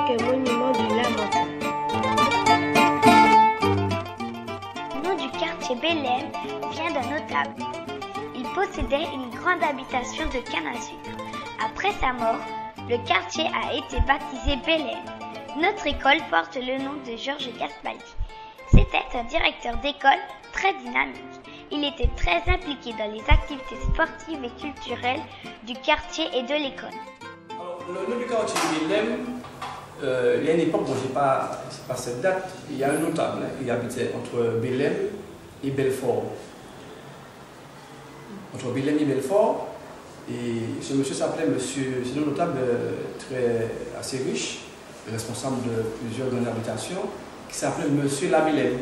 que monument du Lamentin. Le nom du quartier Bélem vient d'un notable. Il possédait une grande habitation de canne à sucre. Après sa mort, le quartier a été baptisé Bélem. Notre école porte le nom de Georges Gastaldi. C'était un directeur d'école très dynamique. Il était très impliqué dans les activités sportives et culturelles du quartier et de l'école. Alors, le nom du quartier Bélem, il y a une époque, bon, je n'ai pas cette date, il y a un notable qui habitait entre Bélem et Belfort. Entre Bélem et Belfort, et ce monsieur s'appelait monsieur, c'est un notable assez riche, responsable de plusieurs grandes habitations, qui s'appelait monsieur Labélem.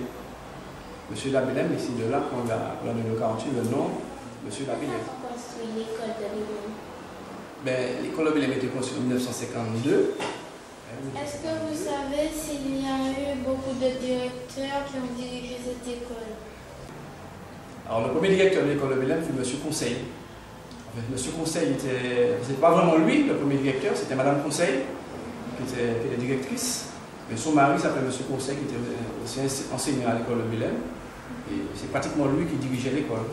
Monsieur Labélem, et c'est de là qu'on a donné le quartier le nom monsieur Labélem. Qui a construit l'école de Bélem? L'école de Bélem a été construite en 1952. Est-ce que vous savez s'il y a eu beaucoup de directeurs qui ont dirigé cette école? Alors, le premier directeur de l'école de Bélem fut monsieur Conseil. En fait, monsieur Conseil c'était pas vraiment lui le premier directeur, c'était madame Conseil qui était directrice. Mais son mari s'appelait monsieur Conseil, qui était aussi enseignant à l'école de Bélem. Et c'est pratiquement lui qui dirigeait l'école.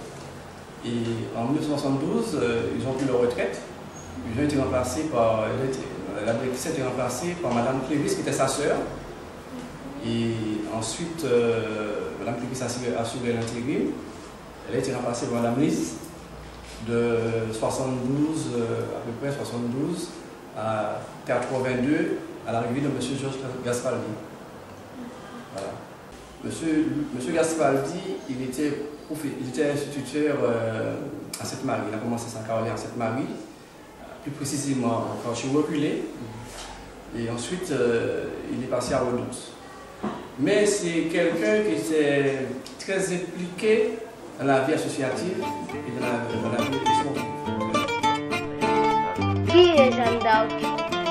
Et en 1972, ils ont pris leur retraite. Ils ont été remplacés par, la directrice a été remplacée par madame Clévis, qui était sa sœur. Et ensuite, madame Clévis a assuré l'intérim. Elle a été remplacée par madame Lise de 72, à peu près 72 à 82, à l'arrivée de M. Georges Gastaldi. Voilà. Monsieur Gastaldi, il était instituteur à Sainte-Marie. Il a commencé sa carrière à Sainte-Marie, plus précisément quand je suis reculé. Et ensuite, il est passé à Redouze. Mais c'est quelqu'un qui était très impliqué dans la vie associative et dans la vie sportive. Qui est Jeanne d'Arc?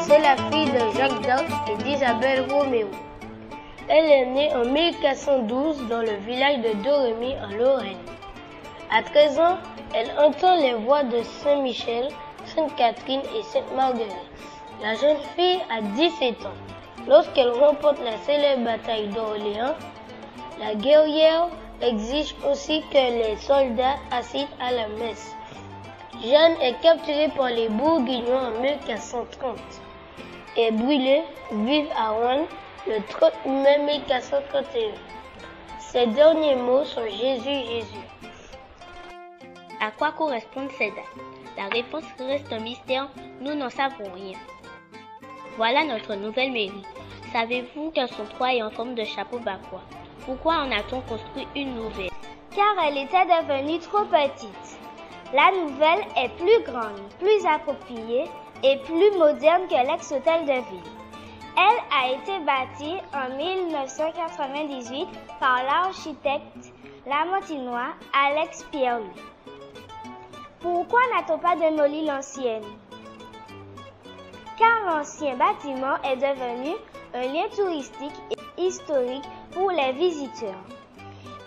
C'est la fille de Jacques d'Arc et d'Isabelle Roméo. Elle est née en 1412 dans le village de Domremy en Lorraine. À 13 ans, elle entend les voix de Saint-Michel, Sainte-Catherine et Sainte-Marguerite. La jeune fille a 17 ans. Lorsqu'elle remporte la célèbre bataille d'Orléans, la guerrière exige aussi que les soldats assistent à la messe. Jeanne est capturée par les Bourguignons en 1430 et brûlée vive à Rouen le 30 mai 1431. Ses derniers mots sont Jésus, Jésus. À quoi correspondent ces dates? La réponse reste un mystère, nous n'en savons rien. Voilà notre nouvelle mairie. Savez-vous qu'elles sont 3 et en forme de chapeau bas-quoi? Pourquoi en a-t-on construit une nouvelle? Car elle était devenue trop petite. La nouvelle est plus grande, plus appropriée et plus moderne que l'ex-hôtel de ville. Elle a été bâtie en 1998 par l'architecte lamantinois Alex Pierre-Louis. Pourquoi n'a-t-on pas démoli l'ancienne? Car l'ancien bâtiment est devenu un lieu touristique et historique pour les visiteurs.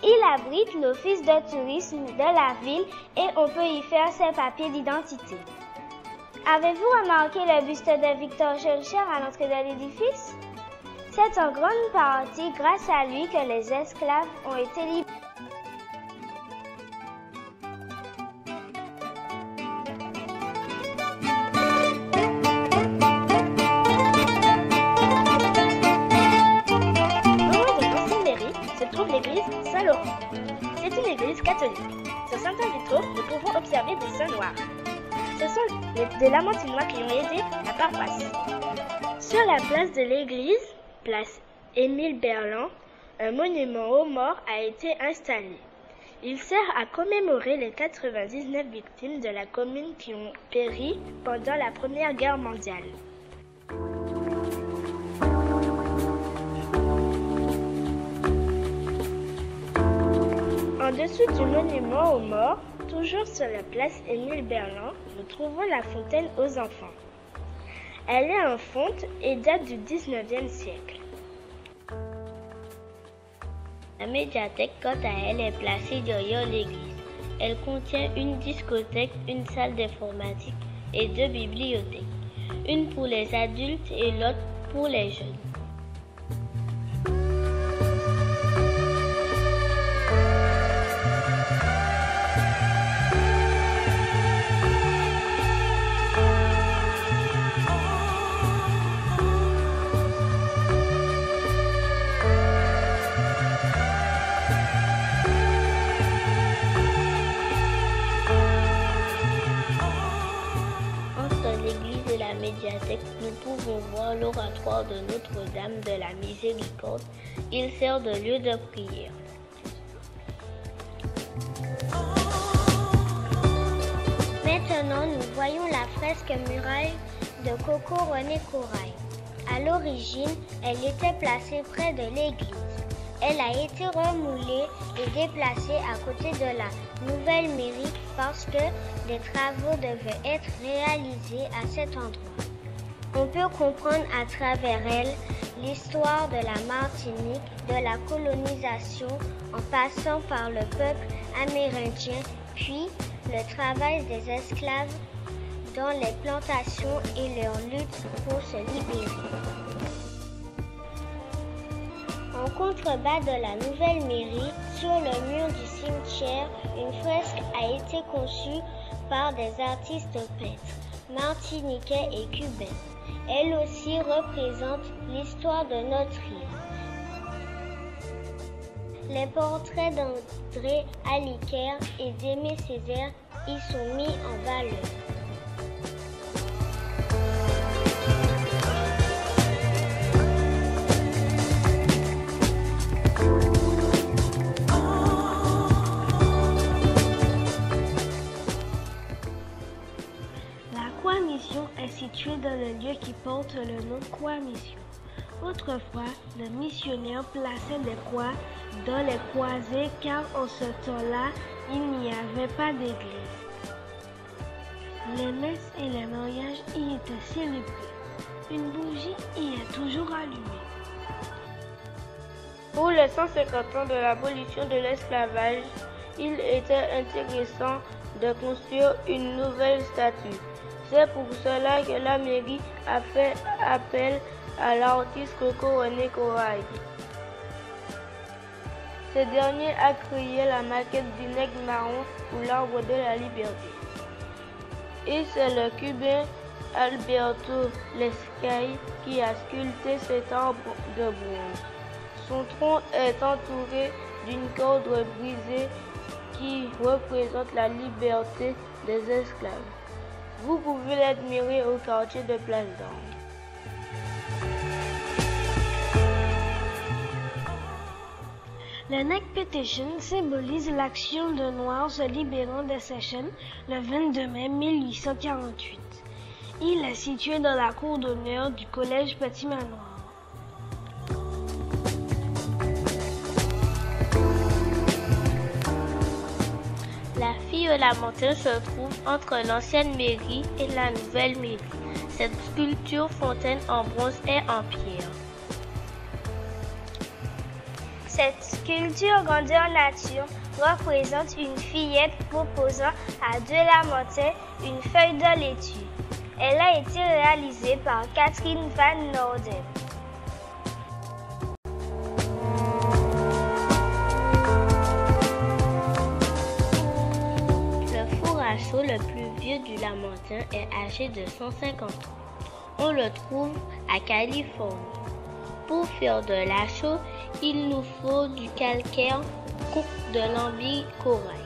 Il abrite l'office de tourisme de la ville et on peut y faire ses papiers d'identité. Avez-vous remarqué le buste de Victor Schœlcher à l'entrée de l'édifice? C'est en grande partie grâce à lui que les esclaves ont été libérés. L'église Saint-Laurent. C'est une église catholique. Sur certains vitraux, nous pouvons observer des saints noirs. Ce sont des lamantinois qui ont aidé la paroisse. Sur la place de l'église, place Émile Berland, un monument aux morts a été installé. Il sert à commémorer les 99 victimes de la commune qui ont péri pendant la Première Guerre mondiale. En dessous du monument aux morts, toujours sur la place Émile Berland, nous trouvons la fontaine aux enfants. Elle est en fonte et date du 19e siècle. La médiathèque, quant à elle, est placée derrière l'église. Elle contient une discothèque, une salle d'informatique et 2 bibliothèques. Une pour les adultes et l'autre pour les jeunes. Médiathèque, nous pouvons voir l'oratoire de Notre-Dame de la Miséricorde. Il sert de lieu de prière. Maintenant, nous voyons la fresque muraille de Coco René Corail. À l'origine, elle était placée près de l'église. Elle a été remoulée et déplacée à côté de la nouvelle mairie parce que des travaux devaient être réalisés à cet endroit. On peut comprendre à travers elle l'histoire de la Martinique, de la colonisation en passant par le peuple amérindien, puis le travail des esclaves dans les plantations et leur lutte pour se libérer. En contrebas de la nouvelle mairie, sur le mur du cimetière, une fresque a été conçue par des artistes peintres, martiniquais et cubains. Elle aussi représente l'histoire de notre île. Les portraits d'André Aliquer et d'Aimé Césaire y sont mis en valeur. Est situé dans le lieu qui porte le nom Croix Mission. Autrefois, le missionnaire plaçait des croix dans les croisées car en ce temps-là, il n'y avait pas d'église. Les messes et les mariages y étaient célébrés. Une bougie y est toujours allumée. Pour les 150 ans de l'abolition de l'esclavage, il était intéressant de construire une nouvelle statue. C'est pour cela que la mairie a fait appel à l'artiste Coco René Corail. Ce dernier a créé la maquette du nègre marron ou l'arbre de la liberté. Et c'est le Cubain Alberto Lescay qui a sculpté cet arbre de bronze. Son tronc est entouré d'une corde brisée qui représente la liberté des esclaves. Vous pouvez l'admirer au quartier de Place d'Armes. Le Neck Petition symbolise l'action de Noirs se libérant des Seychelles le 22 mai 1848. Il est situé dans la cour d'honneur du collège Petit Manoir. La Fille-la-Montagne se trouve entre l'ancienne mairie et la nouvelle mairie. Cette sculpture fontaine en bronze et en pierre. Cette sculpture grandeur nature représente une fillette proposant à Delamontin une feuille de laitue. Elle a été réalisée par Catherine Van Noorden. Le four à chaux le plus vieux du Lamentin est âgé de 150 ans. On le trouve à Californie. Pour faire de la chaux, il nous faut du calcaire ou de l'ambi corail.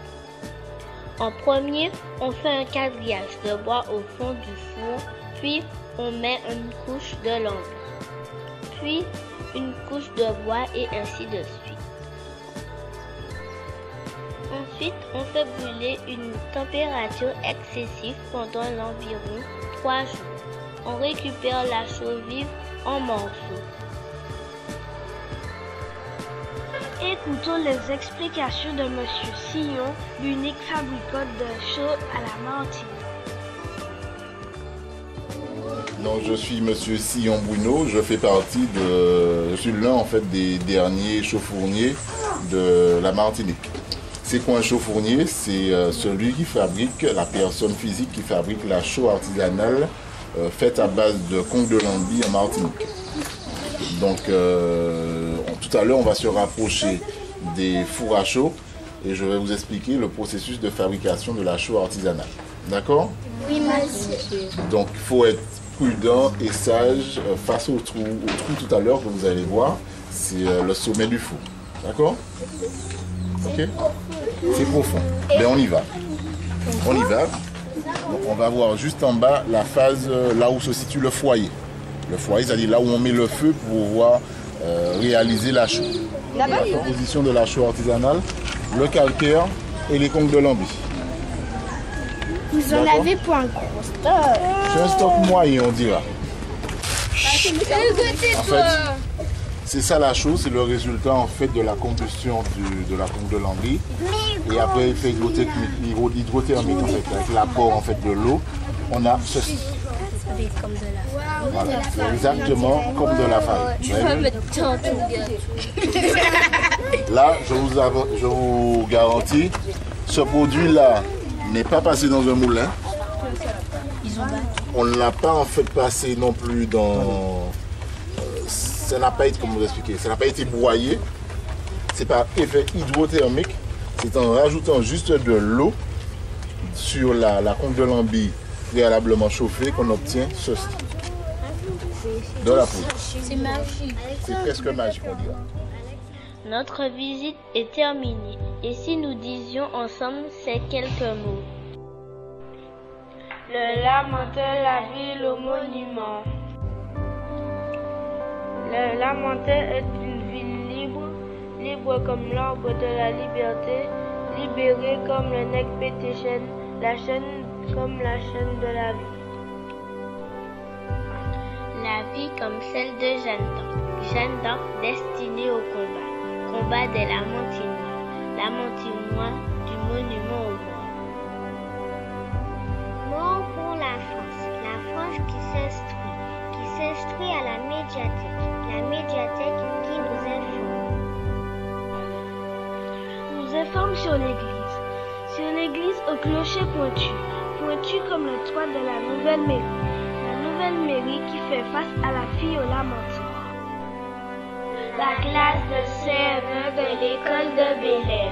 En premier, on fait un quadrillage de bois au fond du four, puis on met une couche de l'ambi, puis une couche de bois et ainsi de suite. Ensuite, on fait brûler une température excessive pendant environ 3 jours. On récupère la chaux vive en morceaux. Écoutons les explications de M. Sillon, l'unique fabricant de chaux à la Martinique. Donc, je suis M. Sillon Bruno, je suis l'un en fait des derniers chauffourniers de la Martinique. C'est quoi un chauffournier? C'est celui qui fabrique, la personne physique qui fabrique la chaux artisanale faite à base de conque de Lambie en Martinique. Donc tout à l'heure, on va se rapprocher des fours à chaud et je vais vous expliquer le processus de fabrication de la chaux artisanale. D'accord? Oui, monsieur. Donc il faut être prudent et sage face au trou tout à l'heure que vous allez voir. C'est le sommet du four. D'accord? Ok? C'est profond. Mais on y va. On y va. Donc, on va voir juste en bas la phase là où se situe le foyer. Le foyer, c'est-à-dire là où on met le feu pour pouvoir réaliser la chaux. La composition de la chaux artisanale, le calcaire et les conques de Lambie. Vous en avez pour un gros stock. C'est un stock moyen, on dira. En fait, c'est ça la chaux, c'est le résultat en fait de la combustion de la conque de Lambie. Et après, effet hydrothermique, en fait, avec l'apport en fait de l'eau, on a ceci. Voilà, c'est exactement comme de la farine. Là, je vous garantis, ce produit-là n'est pas passé dans un moulin. On ne l'a pas en fait passé non plus dans... ça n'a pas été, comment vous expliquer, ça n'a pas été broyé. C'est par effet hydrothermique. C'est en rajoutant juste de l'eau sur la conque de Lambie préalablement chauffée qu'on obtient ceci. De la poudre. C'est magique. C'est presque magique, on dirait. Notre visite est terminée et si nous disions ensemble ces quelques mots. Le Lamentin, la ville au monument. Le Lamentin est une ville libre, libre comme l'arbre de la liberté, libérée comme le nec pétéchène, la chaîne comme la chaîne de la vie. La vie comme celle de Jeanne d'Arc. Jeanne d'Arc destinée au combat. Combat des Lamentinois. Lamentinois du monument aux morts. Mort pour la France qui s'instruit à la médiathèque qui nous informe sur l'église au clocher pointu comme le toit de la nouvelle mairie qui fait face à la fille aux lamentines. La classe de CM1 de l'école de Bel-Air.